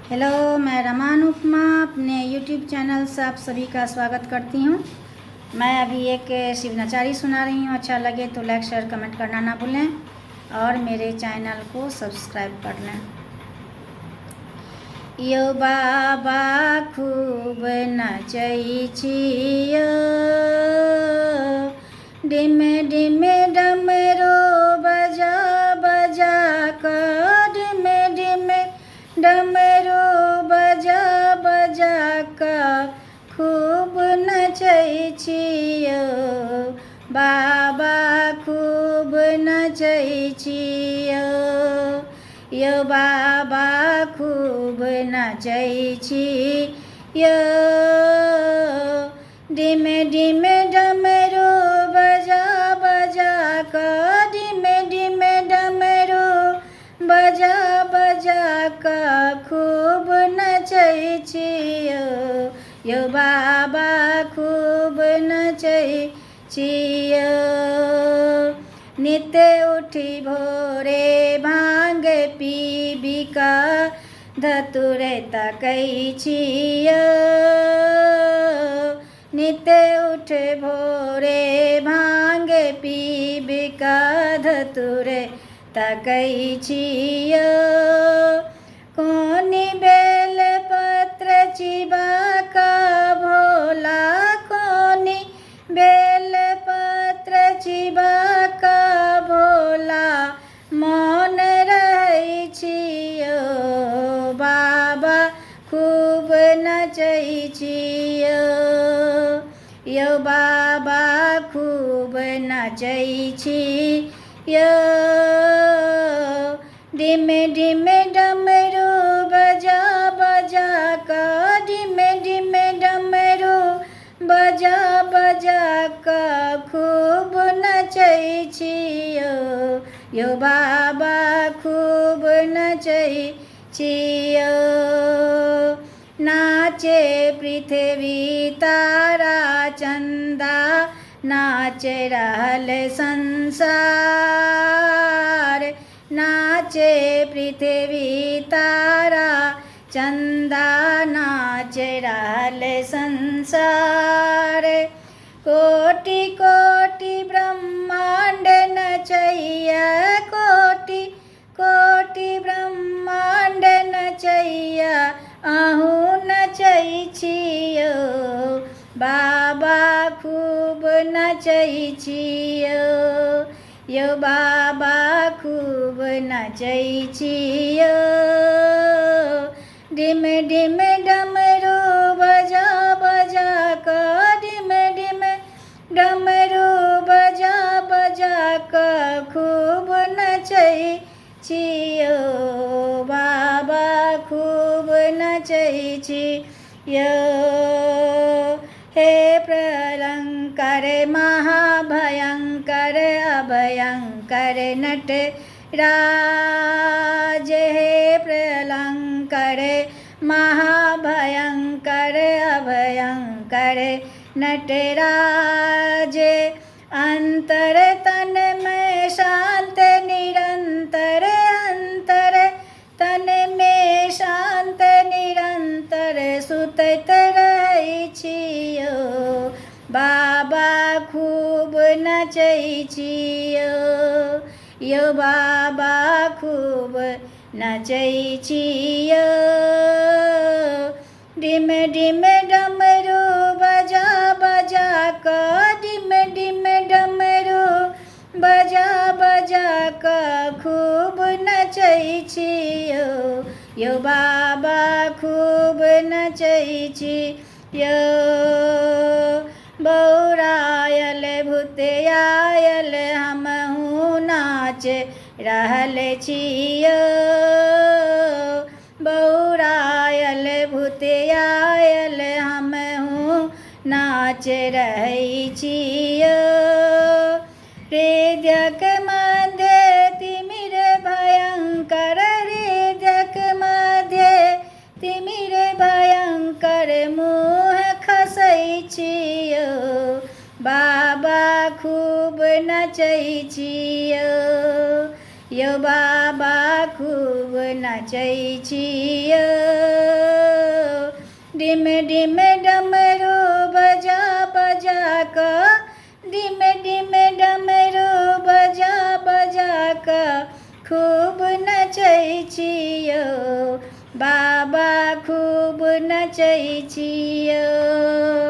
Hello, मैं रमा अनुपमा अपने YouTube channel से आप सभी का स्वागत करती हूँ। मैं अभी एक शिव नचारी सुना रही हूँ। अच्छा लगे तो लाइक शेयर कमेंट करना ना भूलें और मेरे चैनल को सब्सक्राइब कर लें। यो बाबा खूब नचै छियो, डिमे डिमे डमरो बजा बजा कर, डिमे डिमे डमरू बजा बजा का खूब नचै छियो, बाबा खूब नचै छियो। यो बाबा खूब नचै छियो, डिमे डिमे डमरू बजा बजा का, डिमे डिमे डमरू बजा बजा का खूब नचै छियो, यो बाबा खूब नचै छियो। नित्य उठी भोरे भांग पीबी का धतुरे तकै छियो, नित्य उठ भोरे भांग पीबी का धतुरे तकै छियो। कोनी बेल पत्र चिबा का भोला, कोनी बेल पत्र चिबा का भोला मौन रहै छियो, बाबा खूब नचै छियो, यो बाबा खूब नचै छियो। डिमे डिमे डमरू बजा बजा का, डिमे डिमे डमरू बजा बजा का खूब नचै छियो, यो बाबा खूब नचै छियो। नाचे पृथ्वी तारा चंदा, नाच रहल संसार, नाचे पृथ्वी तारा चंदा, नाच रहल संसार। कोटि कोटि ब्रह्मांड नचैया, कोटि कोटि ब्रह्मांड नचैया अहूँ नचै छियो, बाबा खूब नचै छियो, यो बाबा खूब नचै छियो। डिमे डिमे डमरू बजा बजा का, डिमे डिमे डमरू बजा बजा का खूब नचै छियो, बाबा खूब नचै छियो। हे प्रलंकर महाभयंकर अभयंकर नटराज, हे प्रलंकर महाभयंकर अभयंकर नटराज। अंतर तन में शांत निरंतर, अंतर तन में शांत निरंतर सुतैत रहै छियो, बाबा खूब नचै छियो, यो बाबा खूब नचै छियो। डिमे डिमे डमरू बजा बजा का, डिमे डिमे डमरू बजा बजा का खूब नचै छियो, यो बाबा खूब नचै छियो। बौरायल भूत आयल हमहूँ नाच रहल छियो, बौरायल भूत आयल हमहूँ नाच रहै छियो। हृदयक मध्य तिमिर भयंकर, हृदयक मध्य तिमिर भयंकर मुँह खसै छियो, बाबा खूब नचै छियो, यो बाबा खूब नचै छियो। डिम डिम डमरू बजा बजा कऽ डिम डिम डमरू बजा बजा कऽ खूब नचै छियौ बाबा खूब नचै छियौ।